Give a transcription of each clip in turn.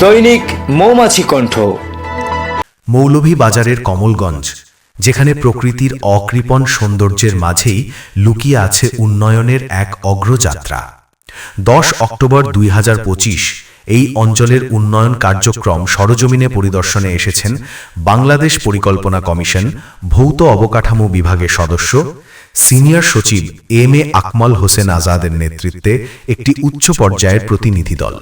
দৈনিক মৌমাছি কণ্ঠ। মৌলভীবাজারের কমলগঞ্জ, যেখানে প্রকৃতির অকৃপণ সৌন্দর্যের মাঝেই লুকিয়ে আছে উন্নয়নের এক অগ্রযাত্রা। 10 অক্টোবর 2025 এই অঞ্চলের উন্নয়ন কার্যক্রম সরজমিনে পরিদর্শনে এসেছেন বাংলাদেশ পরিকল্পনা কমিশন ভৌত অবকাঠামো বিভাগের সদস্য সিনিয়র সচিব এম.এ. আকমল হোসেন আজাদের নেতৃত্বে একটি উচ্চ পর্যায়ের প্রতিনিধি দল।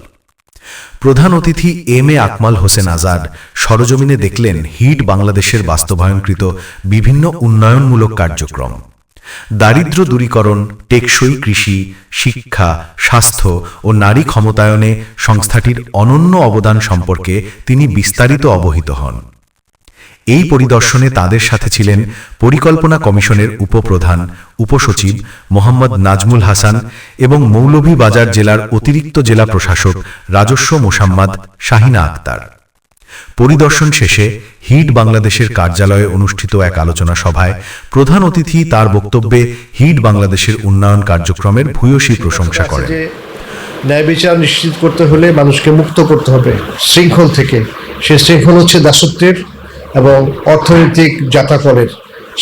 প্রধান অতিথি এম.এ. আকমল হোসেন আজাদ সরজমিনে দেখলেন হিট বাংলাদেশের বাস্তবায়নকৃত বিভিন্ন উন্নয়নমূলক কার্যক্রম। দারিদ্র্য দূরীকরণ, টেকসই কৃষি, শিক্ষা, স্বাস্থ্য ও নারী ক্ষমতায়নে সংস্থাটির অনন্য অবদান সম্পর্কে তিনি বিস্তারিত অবহিত হন। এই পরিদর্শনে তাদের সাথে ছিলেন পরিকল্পনা কমিশনের উপপ্রধান উপসচিব মোহাম্মদ নাজমুল হাসান এবং মৌলভীবাজার জেলার অতিরিক্ত জেলা প্রশাসক রাজস্ব মোসাম্মদ শাহিনা আক্তার। পরিদর্শন শেষে হিট বাংলাদেশের কার্যালয়ে অনুষ্ঠিত এক আলোচনা সভায় প্রধান অতিথি তার বক্তব্যে হিট বাংলাদেশের উন্নয়ন কার্যক্রমের ভূয়সী প্রশংসা করেন। ন্যায় বিচার নিশ্চিত করতে হলে মানুষকে মুক্ত করতে হবে শৃঙ্খল থেকে। সে শৃঙ্খল হচ্ছে দাসত্বের এবং অর্থনৈতিক যাতাকলের।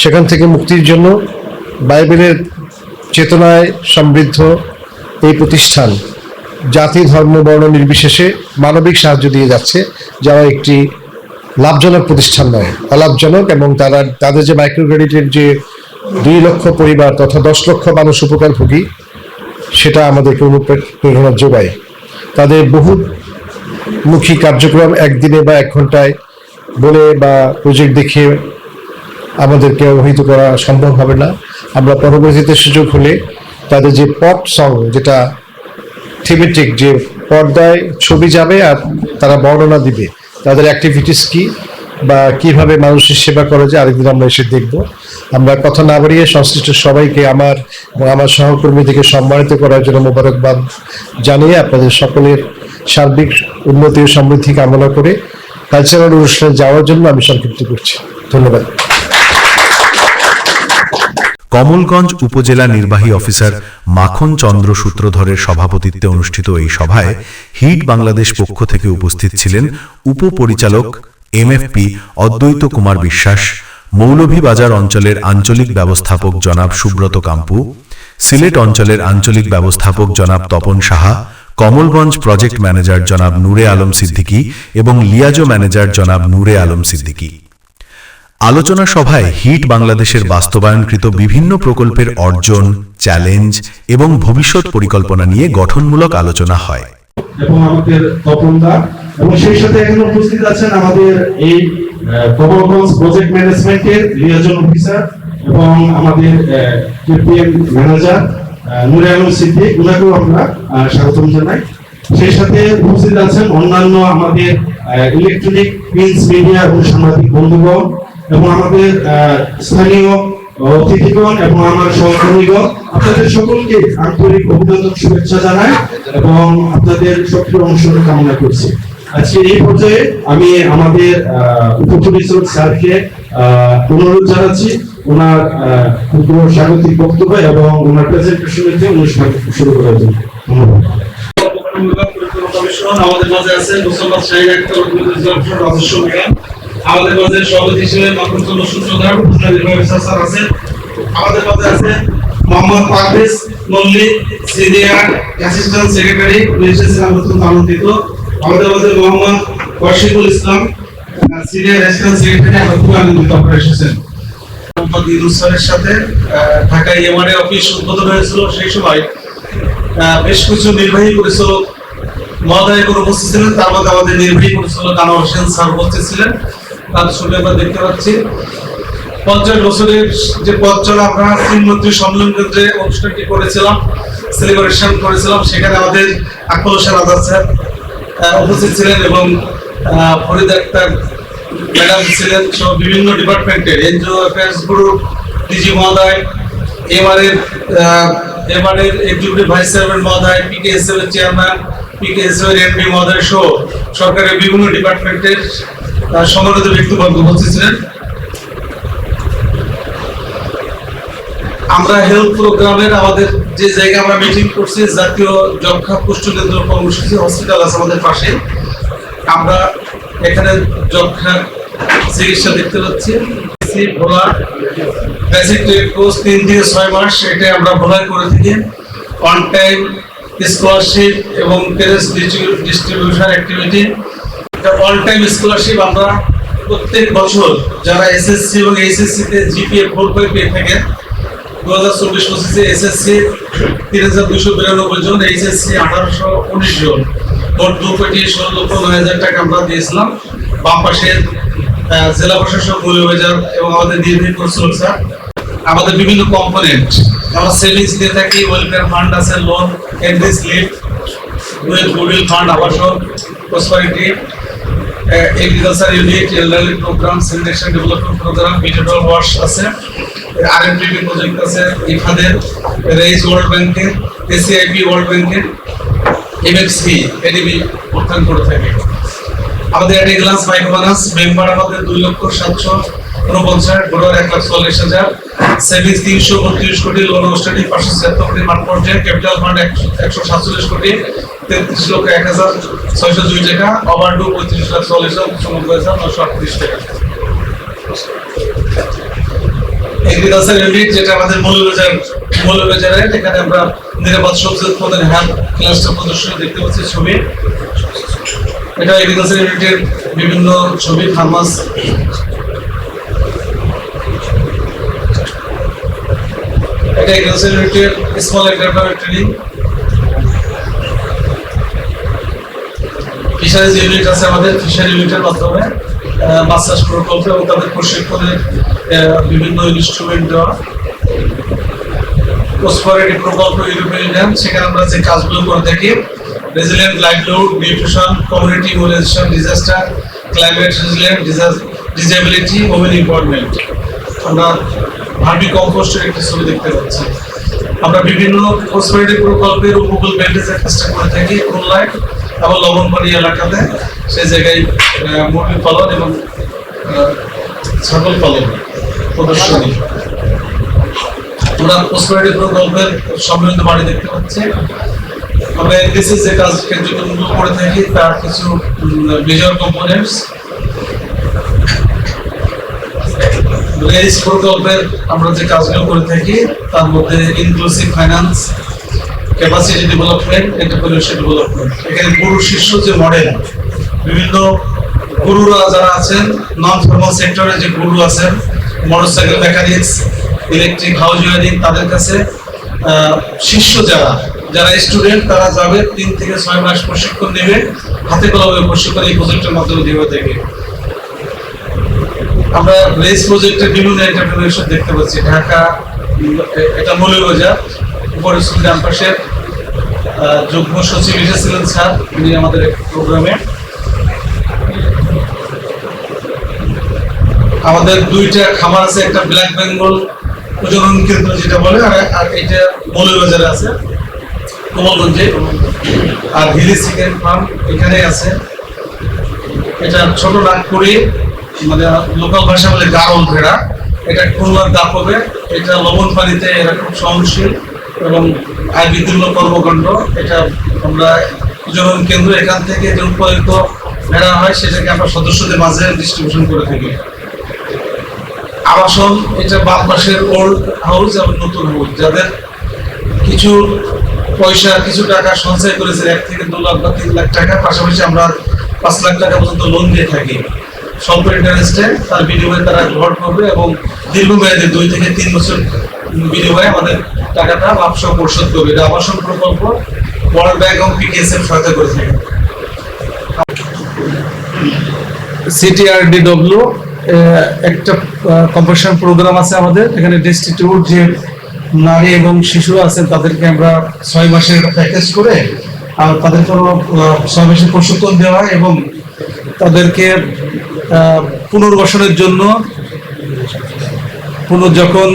সেখান থেকে মুক্তির জন্য বাইবেলের চেতনায় সমৃদ্ধ এই প্রতিষ্ঠান জাতি, ধর্ম, বর্ণ নির্বিশেষে মানবিক সাহায্য দিয়ে যাচ্ছে, যারা একটি লাভজনক প্রতিষ্ঠান নয়, অলাভজনক। এবং তাদের যে মাইক্রো ক্রেডিটের যে 2 লক্ষ পরিবার তথা 10 লক্ষ মানুষ উপকারভোগী, সেটা আমাদেরকে অনুপ্রেরণা যোগায়। তাদের বহুমুখী কার্যক্রম একদিনে বা 1 ঘন্টায় বলে বা প্রজেক্ট দেখে আমাদেরকে অবহিত করা সম্ভব হবে না। আমরা পরবর্তীতে সুযোগ হলে তাদের যে পট সং, যেটা থিমেটিক, যে পর্দায় ছবি যাবে আর তারা বর্ণনা দিবে তাদের অ্যাক্টিভিটিস কি বা কিভাবে মানুষের সেবা করা যায়, আরেকদিন আমরা এসে দেখব। আমরা কথা না বাড়িয়ে সংশ্লিষ্ট সবাইকে আমার এবং আমার সহকর্মীদেরকে সম্মানিত করার জন্য মোবারকবাদ জানিয়ে আপনাদের সকলের সার্বিক উন্নতি ও সমৃদ্ধি কামনা করে কালচারাল অনুষ্ঠানে যাওয়ার জন্য আমি সংক্ষিপ্ত করছি। ধন্যবাদ। কমলগঞ্জ উপজেলা নির্বাহী অফিসার মাখন চন্দ্র সূত্রধরের সভাপতিত্বে অনুষ্ঠিত এই সভায় হিট বাংলাদেশ পক্ষ থেকে উপস্থিত ছিলেন উপপরিচালক এমএফপি অদ্বৈত কুমার বিশ্বাস, মৌলভীবাজার অঞ্চলের আঞ্চলিক ব্যবস্থাপক জনাব সুব্রত কাম্পু, সিলেট অঞ্চলের আঞ্চলিক ব্যবস্থাপক জনাব তপন সাহা, কমলগঞ্জ প্রজেক্ট ম্যানেজার জনাব নূরে আলম সিদ্দিকী এবং লিয়াজো ম্যানেজার জনাব নূরে আলম সিদ্দিকী। আলোচনা সভায় হিট বাংলাদেশের বাস্তবায়নকৃত বিভিন্ন প্রকল্পের অর্জন, চ্যালেঞ্জ এবং ভবিষ্যৎ পরিকল্পনা নিয়ে গঠনমূলক আলোচনা হয়। এবং আমাদের তপনদা এবং সেই সাথে এখানে উপস্থিত আছেন আমাদের এই কমলগঞ্জ প্রজেক্ট ম্যানেজমেন্টের লিয়াজন অফিসার এবং আমাদের কেপিএম ম্যানেজার নূরে আলম সিদ্দিক, ওনাকেও আমরা স্বাগতম জানাই। সেই সাথে উপস্থিত আছেন অন্যান্য আমাদের ইলেকট্রনিক প্রিন্ট মিডিয়া এবং সাংবাদিক বন্ধুগণ এবং আমাদের স্থানীয় অতিথিগণ এবং আমার সহকর্মীগণ। আপনাদের সকলকে আন্তরিক অভিনন্দন, শুভেচ্ছা জানাই এবং আপনাদের সক্রিয় অংশগ্রহণ কামনা করছি। আজকে এই পর্যায়ে আমি আমাদের উপপরিচালক স্যারকে অনুরোধ জানাচ্ছি ওনার স্বাগতিক বক্তব্য এবং ওনার প্রেজেন্টেশনকে অনুষ্ঠান শুরু করার জন্য। ধন্যবাদ। আমাদের মাঝে আছেন মোসাম্মদ শাহিন আক্তার, রাজস্ব বিভাগ। আমাদের মাঝে সভাপতি হিসেবে মাখন চন্দ্র সূত্রধর স্যার আছেন। আমাদের মাঝে আছেন Mohammad Parvez Mallick, senior assistant secretary, আমন্ত্রিত। আমাদের মাঝে Mohammad Washikul Islam, senior assistant secretary, খুব আনন্দিত আপনারা এসেছেন। মোহাম্মদ ইউনুস স্যারের সাথে ঢাকা এমআরএ অফিস উদ্বোধন হয়েছিল, সেই সময় বেশ কিছু নির্বাহী পরিচালক মহোদয় উপস্থিত ছিলেন। তার মধ্যে আমাদের নির্বাহী পরিচালক আনোয়ার হোসেন স্যার উপস্থিত ছিলেন। তাদের সঙ্গে আমরা দেখতে পাচ্ছি 50 বছরের যে পথ চলা আমরা শ্রীমন্ত্রী সম্মেলন কেন্দ্রে অনুষ্ঠানটি করেছিলাম, সেলিব্রেশন করেছিলাম। সেখানে আমাদের আকমল হোসেন আজাদ স্যার উপস্থিত ছিলেন এবং ফরিদ আক্তার ম্যাডাম ছিলেন সহ বিভিন্ন ডিপার্টমেন্টের এনজিও অ্যাফেয়ার্স গ্রুপ ডিজি মহোদয়, এমআরএর এক্সিকিউটিভ ভাইস চেয়ারম্যান মহোদয়, পিকেএসএল এর চেয়ারম্যান, পিকেএসএল এর এমডি মহোদয় সহ সরকারের বিভিন্ন ডিপার্টমেন্টের সম্মানিত ব্যক্তিবর্গ উপস্থিত ছিলেন। আমরা হেলথ প্রোগ্রামের আমাদের যে জায়গায় আমরা মিটিং করছি, জাতীয় যক্ষ্মা পুষ্টি কেন্দ্র কর্মসূচি হসপিটাল আছে আমাদের পাশে। আমরা এখানে যক্ষা চিকিৎসা দেখতে পাচ্ছি। ভোলা বেসিক ট্রেড কোর্স 3 থেকে 6 মাস, এটা আমরা ভোলায় করে থাকি। অন টাইম স্কলারশিপ এবং terrace distribution activity. All time scholarship আমরা প্রত্যেক বছর যারা এসএসসি এবং এইচএসসি তে জিপিএ 4 পেয়ে থাকেন, 2024-25 এসএসসি 3292 জন, এইচএসসি 1819 জন, মোট 2,16,09,000 টাকা আমরা দিয়েছিলাম। বাম পাশের জেলা প্রশাসক মৌলভীবাজার এবং আমাদের নির্বাহী পরিচালক স্যার। আমাদের বিভিন্ন কম্পোনেন্ট, আমরা সেভিংস দিয়ে থাকি, ওয়েলফেয়ার ফান্ড আছে, loan, enrich lift, goodwill fund, আবাসন, prosperity, agriculture unit, elderly programme, sanitation development programme, digital wash আছে, আরএমডিপি প্রজেক্ট আছে, ইফাদের, রেইজ ওয়ার্ল্ড ব্যাংকের, এসিআইপি ওয়ার্ল্ড ব্যাংকের, এমএফসি, এডিবি অর্থায়ন করে থাকে। আমাদের অ্যাডিগ্লান্স মাইক্রোফিন্যান্স মেম্বার আমাদের 2,749,000, গ্রোয়ার 1,44,000, সেভিংস 332 কোটি, লোন আউটস্ট্যান্ডিং 576 কোটি, মাঠ পর্যায়ে ক্যাপিটাল ফান্ড 147 কোটি 33,01,602 টাকা, ওভারডু 35,40,990,938 টাকা। এগ্রিকালচার ইউনিট যেটা আমাদের মৌলভীবাজারে, এখানে আমরা নিরাপদ সবজি উৎপাদন হ্যাব ক্লাস্টার প্রদর্শনী দেখতে পাচ্ছি ছবি। এটা এগ্রিকালচার ইউনিটের বিভিন্ন ছবি, ফার্মাস। এটা এগ্রিকালচার ইউনিটের small enterprise training. Fisheries unit আছে আমাদের, ফিশারি ইউনিটের মাধ্যমে মাছ চাষ প্রকল্প এবং তাদের প্রশিক্ষণের বিভিন্ন ইনস্ট্রুমেন্ট দেওয়া। প্রসপারিটি প্রকল্প ইউরোপিয়ান ইউনিয়ন, সেখানে আমরা যে কাজগুলো করে থাকি, resilient livelihood, nutrition, community immunization, disaster, climate resilient, disability, women empowerment. আমরা ভার্মি কম্পোস্টের একটি ছবি দেখতে পাচ্ছি। আমরা বিভিন্ন প্রসপারিটি প্রকল্পের উপকূল বেল্টের কাজটা করে থাকি খুলনায় এবং লবণপানি এলাকাতে, সেই জায়গায় মুরগি পালন এবং ছাগল পালন প্রদর্শনী। আমরা প্রসপারিটি প্রকল্পের সম্মিলিত বাড়ি দেখতে পাচ্ছি। আমরা এনডিসি যে কাজ কার্যক্রমগুলো করে থাকি তার কিছু মেজর কম্পোনেন্টস। রেইজ প্রকল্পের আমরা যে কাজগুলো করে থাকি তার মধ্যে inclusive finance, capacity development, entrepreneurship development. এখানে গুরু শিষ্য যে মডেল, বিভিন্ন গুরুরা যারা আছেন, নন ফর্মাল সেক্টরে যে গুরু আছেন, motorcycle mechanics, electric, house wiring, তাদের কাছে শিষ্য যারা স্টুডেন্ট, তারা যাবে 3 থেকে 6 মাস প্রশিক্ষণ নেবে, হাতে কলমে প্রশিক্ষণ এই প্রজেক্টের মাধ্যমে দেওয়া থেকে। আমরা রেস প্রজেক্টের বিভিন্ন এন্টারপ্রেনিউরশিপ দেখতে পাচ্ছি। ঢাকা, এটা মৌলভীবাজার উপরিস্কুল ক্যাম্পাসের যুগ্ম সচিব এসেছিলেন স্যার, উনি আমাদের প্রোগ্রামে। আমাদের 2টা খামার আছে, একটা ব্ল্যাক বেঙ্গল প্রজনন কেন্দ্র যেটা বলে, আর এটা মৌলভীবাজারে আছে কোমলগঞ্জে, আর হিলি চিকেন ফার্ম এখানে আছে। এটা ছোট নাগপুরি, মানে লোকাল ভাষা বলে গারল ভেড়া, এটা খুলনার দাপবে। এটা লবণ পানিতে এরা খুব সহনশীল এবং আয় বৃদ্ধিমূলক কর্মকাণ্ড। এটা আমরা প্রজনন কেন্দ্র, এখান থেকে যে উৎপাদিত ভেড়া হয় সেটাকে আমরা সদস্যদের মাঝে ডিস্ট্রিবিউশন করে থাকি। আবাসন, এটা বাম পাশের ওল্ড হাউস এবং নতুন হাউস, যাদের কিছু পয়সা, কিছু টাকা সঞ্চয় করেছে, 1 থেকে 2 লাখ বা 3 লাখ টাকা, পাশাপাশি আমরা 5 লাখ টাকা পর্যন্ত লোন দিয়ে থাকি স্বল্প ইন্টারেস্টে। তার বিনিময়ে তারা ঘর করবে এবং দীর্ঘমেয়াদে 2 থেকে 3 বছর বিনিময়ে আমাদের টাকাটা লাভসহ পরিশোধ করবে। এটা আবাসন প্রকল্প, ওয়ার্ল্ড ব্যাংক এবং পিকেএসএফ সহায়তা করে থাকে। সিটিআরডিডব্লিউ একটা কম্পালশন প্রোগ্রাম আছে আমাদের এখানে। ডেস্টিটিউট যে নারী এবং শিশু আছেন তাদেরকে আমরা 6 মাসের প্যাকেজ করে আর তাদের কোনো 6 মাসের প্রশিক্ষণ দেওয়া হয় এবং তাদেরকে পুনর্বাসনের জন্য যখন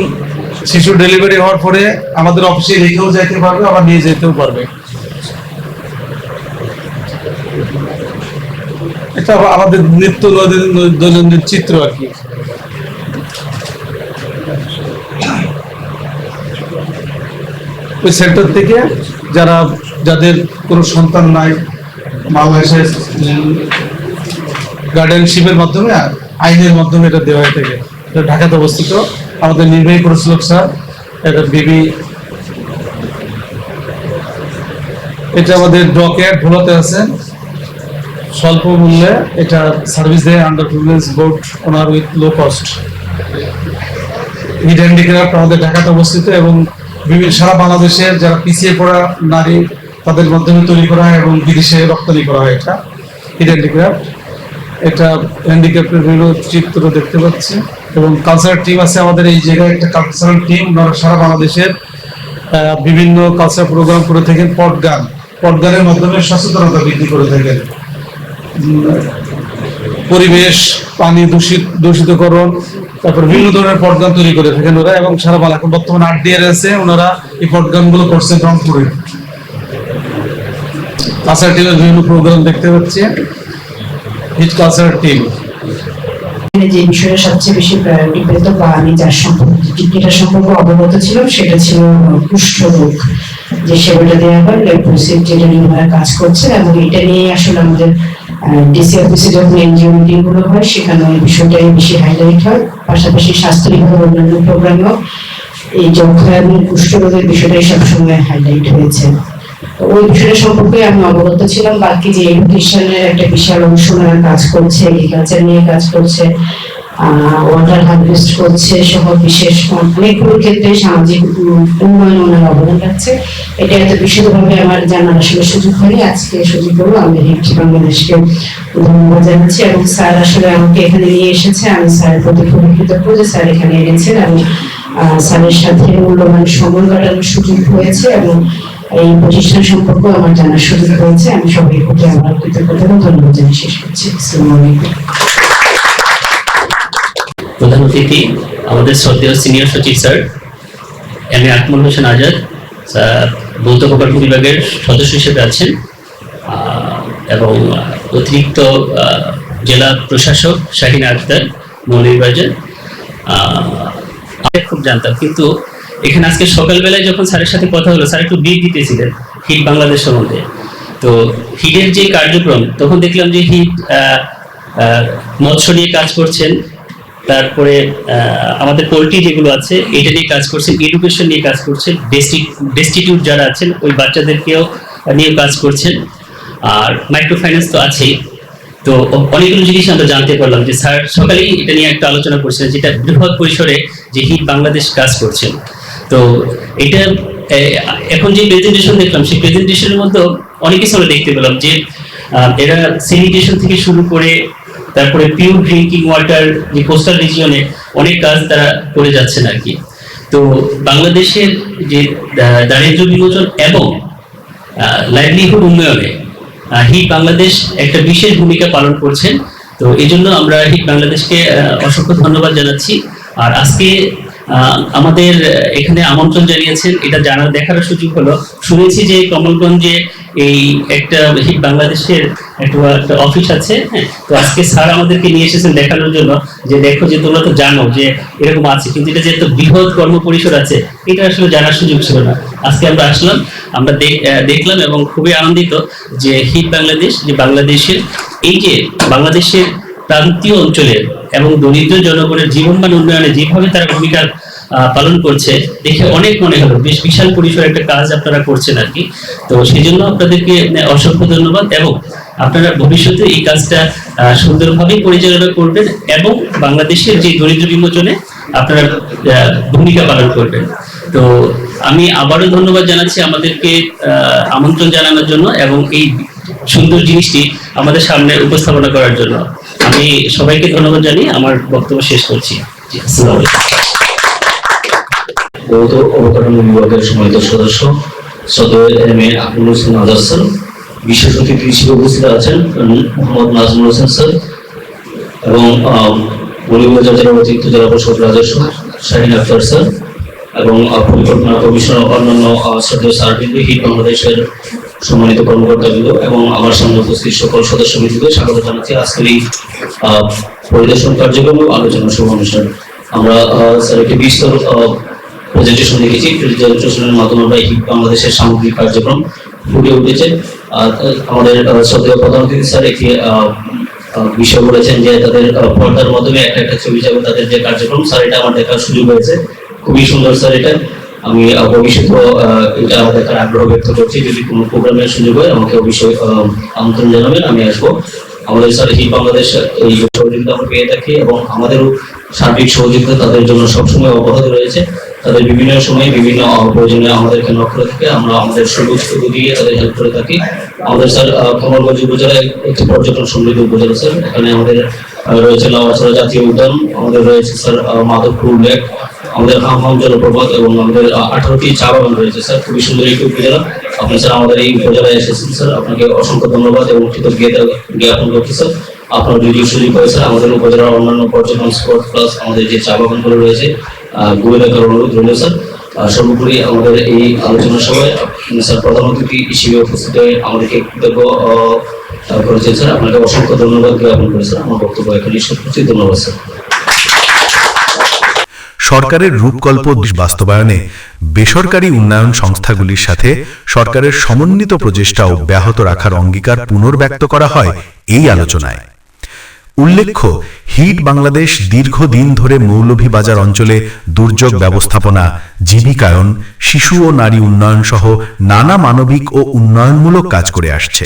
শিশু ডেলিভারি হওয়ার পরে আমাদের অফিসে রেখেও যাইতে পারবে, আবার নিয়ে যেতেও পারবে। এটা আমাদের নিত্য দৈনন্দিন চিত্র আর কি। ওই সেন্টার থেকে যাদের কোনো সন্তান নাই, বাংলাদেশে গার্ডিয়ানশিপের মাধ্যমে আর আইনের মাধ্যমে এটা দেওয়া হয়ে থাকে। এটা ঢাকাতে অবস্থিত। আমাদের নির্বাহী পরিচালক স্যার এটা বিবি, এটা আমাদের ডকেট ভোলাতে আছে, স্বল্প মূল্যে এটা সার্ভিস দেয় under prevalence board owner with low cost. Heed handicraft আমাদের ঢাকাতে অবস্থিত এবং বিভিন্ন সারা বাংলাদেশের যারা পিছিয়ে পড়া নারী তাদের মাধ্যমে তৈরি করা হয় এবং বিদেশে রপ্তানি করা হয়। এটা হিড হ্যান্ডিক্রাফট, এটা হ্যান্ডিক্রাফটের বিভিন্ন চিত্র দেখতে পাচ্ছি এবং কালচারাল টিম আছে আমাদের এই জায়গায়, একটা কালচারাল টিম। ওনারা সারা বাংলাদেশের বিভিন্ন কালচারাল প্রোগ্রাম করে থাকেন। পটগানের মাধ্যমে সচেতনতা বৃদ্ধি করে থাকেন। পরিবেশ, পানি দূষিতকরণ, তারপর বিভিন্ন ধরনের পটগান তৈরি করে থাকেন ওরা এবং সারা বাংলা। এখন বর্তমানে RDR আছে, ওনারা এই পটগানগুলো করছেন রংপুরে। কালচারাল টিমের বিভিন্ন প্রোগ্রাম দেখতে পাচ্ছি। হিট কালচারাল টিম যে বিষয়ে সবচেয়ে বেশি প্রায়োরিটি পেত বা আমি যার সম্পর্কে সম্পর্কে অবগত ছিলাম সেটা ছিল কুষ্ঠরোগ, যে সেবাটা দেওয়া হয় লেপ্রোসি, যেটা নিয়ে ওনারা কাজ করছেন এবং এটা নিয়ে আসলে আমাদের ডিসি অফিসে যখন এনজিও মিটিং গুলো হয় সেখানে ওই বিষয়টাই বেশি হাইলাইট হয়। পাশাপাশি স্বাস্থ্য বিভাগের অন্যান্য প্রোগ্রামেও এই যক্ষা এবং কুষ্ঠরোগের বিষয়টাই সবসময় হাইলাইট হয়েছে। ওই বিষয়টা সম্পর্কে আমি অবগত ছিলাম। বাকি যে এডুকেশনের একটা বিশাল অংশ ওনারা কাজ করছে, এগ্রিকালচার নিয়ে কাজ করছে, ওয়াটার হারভেস্ট করছে সহ বিশেষ অনেকগুলো ক্ষেত্রে সামাজিক উন্নয়ন ওনারা অবদান রাখছে। এটা এত বিশদভাবে আমার জানার আসলে সুযোগ হয়নি, আজকে সুযোগ হলো। আমি হিট বাংলাদেশকে ধন্যবাদ জানাচ্ছি এবং স্যার আসলে আমাকে এখানে নিয়ে এসেছে। আমি স্যারের প্রতি খুবই কৃতজ্ঞ যে স্যার এখানে এনেছেন এবং স্যারের সাথে মূল্যবান সময় কাটানোর সুযোগ হয়েছে এবং এই প্রতিষ্ঠান সম্পর্কে আমার জানার সুযোগ হয়েছে। আমি সবাই প্রতি আমার কৃতজ্ঞতা এবং ধন্যবাদ জানিয়ে শেষ করছি। আসসালামু আলাইকুম। প্রধান অতিথি আমাদের শ্রদ্ধেয় সিনিয়র সচিব sir M A. Akmal Hossain Azad sir ভৌত প্রকল্প বিভাগের সদস্য হিসেবে আছেন এবং অতিরিক্ত জেলা প্রশাসক শাহিন আক্তার মৌলভীবাজার। আমি খুব জানতাম, কিন্তু এখানে আজকে সকালবেলায় যখন স্যারের সাথে কথা হলো, স্যার একটু ব্রিফ দিতেছিলেন হিট বাংলাদেশ সম্বন্ধে। তো হিটের যে কার্যক্রম, তখন দেখলাম যে হিট মৎস্য নিয়ে কাজ করছেন, তারপরে আমাদের পোল্ট্রি যেগুলো আছে এটা নিয়ে কাজ করছেন, এডুকেশন নিয়ে কাজ করছেন, ডেস্টিটিউট যারা আছেন ওই বাচ্চাদেরকেও নিয়ে কাজ করছেন, আর মাইক্রো ফাইন্যান্স তো আছেই। তো অনেকগুলো জিনিস আমরা জানতে পারলাম যে স্যার সকালেই এটা নিয়ে একটা আলোচনা করছিলেন, যেটা বৃহৎ পরিসরে যে হিট বাংলাদেশ কাজ করছেন। তো এটা এখন যে প্রেজেন্টেশন দেখলাম, সেই প্রেজেন্টেশনের মধ্যে অনেক কিছু আমরা দেখতে পেলাম যে এরা স্যানিটেশন থেকে শুরু করে তারপরে পিওর ড্রিঙ্কিং ওয়াটার, যে কোস্টাল রিজিয়নে অনেক কাজ তারা করে যাচ্ছেন আর কি। তো বাংলাদেশের যে দারিদ্র্য বিমোচন এবং লাইভলিহুড উন্নয়নে হিট বাংলাদেশ একটা বিশেষ ভূমিকা পালন করছেন। তো এই জন্য আমরা হিট বাংলাদেশকে অসংখ্য ধন্যবাদ জানাচ্ছি। আর আজকে আমাদের এখানে আমন্ত্রণ জানিয়েছেন, এটা জানার দেখার সুযোগ হলো। শুনেছি যে কমলগঞ্জে এই একটা হিট বাংলাদেশের একটা অফিস আছে, হ্যাঁ। তো আজকে স্যার আমাদেরকে নিয়ে এসেছেন দেখানোর জন্য যে দেখো যে তোমরা তো জানো যে এরকম আছে, কিন্তু এটা যে একটা বৃহৎ কর্মপরিসর আছে এটা আসলে জানার সুযোগ ছিল না। আজকে আমরা আসলাম, আমরা দেখলাম এবং খুবই আনন্দিত যে হিট বাংলাদেশ, যে বাংলাদেশের এই যে বাংলাদেশের প্রান্তীয় অঞ্চলের এবং দরিদ্র জনগণের জীবনমান উন্নয়নে যেভাবে তারা ভূমিকা পালন করছে দেখে অনেক মনে হলো বেশ বিশাল পরিসরে একটা কাজ আপনারা করছেন আর কি। তো সেই জন্য আপনাদেরকে অসংখ্য ধন্যবাদ এবং আপনারা ভবিষ্যতে এই কাজটা সুন্দরভাবে পরিচালনা করবেন এবং বাংলাদেশের যে দরিদ্র বিমোচনে আপনারা ভূমিকা পালন করবেন। তো আমি আবারও ধন্যবাদ জানাচ্ছি আমাদেরকে আমন্ত্রণ জানানোর জন্য এবং এই সুন্দর জিনিসটি আমাদের সামনে উপস্থাপনা করার জন্য। আমি সবাইকে ধন্যবাদ জানিয়ে আমার বক্তব্য শেষ করছি। আসসালামু আলাইকুম। ভৌত অবকাঠামো বিভাগের সম্মানিত সদস্য সদর এম.এ. আকমল হোসেন আজাদ স্যার, বিশেষ অতিথি হিসেবে উপস্থিত আছেন মোহাম্মদ নাজমুল হোসেন স্যার এবং মৌলভীবাজার জেলার অতিরিক্ত জেলা পরিষদ রাজস্ব শাহিন আক্তার স্যার এবং পরিকল্পনা কমিশনার অন্যান্য শ্রদ্ধেয় স্যারবৃন্দ, হিট বাংলাদেশের সম্মানিত কর্মকর্তাবৃন্দ এবং আমার সামনে উপস্থিত সকল সদস্যবৃন্দকে স্বাগত জানাচ্ছি আজকের এই পরিদর্শন কার্যক্রম ও আলোচনা সভা অনুষ্ঠান। আমরা স্যার একটি বিস্তর প্রেজেন্টেশন দেখেছি, প্রেজেন্টেশনের মাধ্যমে আমরা হিট বাংলাদেশের সামগ্রিক কার্যক্রম ফুটে উঠেছে। আমাদের শ্রদ্ধেয় প্রধান অতিথি স্যার একটি বিষয় বলেছেন যে তাদের পর্দার মাধ্যমে একটা একটা ছবি যাবে তাদের যে কার্যক্রম, স্যার এটা আমার দেখার সুযোগ হয়েছে, খুবই সুন্দর স্যার। এটা আমি ভবিষ্যতে এটা দেখার আগ্রহ ব্যক্ত করছি। যদি কোনো প্রোগ্রামের সুযোগ হয় আমাকে অবশ্যই আমন্ত্রণ জানাবেন, আমি আসবো। আমাদের স্যার হিট বাংলাদেশ এই সহযোগিতা আমরা পেয়ে থাকি এবং আমাদেরও সার্বিক সহযোগিতা তাদের জন্য সবসময় অব্যাহত রয়েছে। তাদের বিভিন্ন সময়ে বিভিন্ন প্রয়োজনে আমাদেরকে নক করে থাকে, আমরা আমাদের সুযোগ দিয়ে তাদের হেল্প করে থাকি। আমাদের স্যার কমলগঞ্জ উপজেলায় একটি পর্যটন সমৃদ্ধ উপজেলা স্যার, এখানে আমাদের রয়েছে লাউয়াছড়া জাতীয় উদ্যান, আমাদের রয়েছে স্যার মাধবপুর লেক, আমাদের হামহাম জলপ্রপাত এবং আমাদের 18টি চা বাগান রয়েছে স্যার। খুবই সুন্দর একটি উপজেলা। আপনি স্যার আমাদের এই উপজেলায় এসেছেন স্যার, আপনাকে অসংখ্য ধন্যবাদ এবং কৃতজ্ঞতা জ্ঞাপন করছি স্যার। আপনার যদি সুযোগ হয় স্যার আমাদের উপজেলার অন্যান্য পর্যটন স্পট প্লাস আমাদের যে চা বাগানগুলো রয়েছে ঘুরে দেখার অনুরোধ রইল স্যার। সর্বোপরি আমাদের এই আলোচনা সভায় স্যার প্রধান অতিথি হিসেবে উপস্থিত হয়ে আমাদেরকে কৃতজ্ঞ করেছেন স্যার। আপনাকে অসংখ্য ধন্যবাদ জ্ঞাপন করে স্যার। আমার বক্তব্য এখানেই শেষ করছি। ধন্যবাদ স্যার। সরকারের রূপকল্প বাস্তবায়নে বেসরকারি উন্নয়ন সংস্থাগুলির সাথে সরকারের সমন্বিত প্রচেষ্টা অব্যাহত রাখার অঙ্গীকার পুনর্ব্যক্ত করা হয় এই আলোচনায়। উল্লেখ্য, হিট বাংলাদেশ দীর্ঘদিন ধরে মৌলভীবাজার অঞ্চলে দুর্যোগ ব্যবস্থাপনা, জীবিকায়ন, শিশু ও নারী উন্নয়ন সহ নানা মানবিক ও উন্নয়নমূলক কাজ করে আসছে।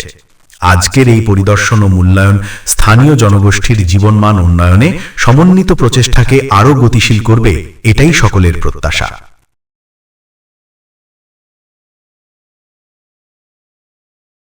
আজকের এই পরিদর্শন ও মূল্যায়ন স্থানীয় জনগোষ্ঠীর জীবনমান উন্নয়নে সমন্বিত প্রচেষ্টাকে আরও গতিশীল করবে, এটাই সকলের প্রত্যাশা।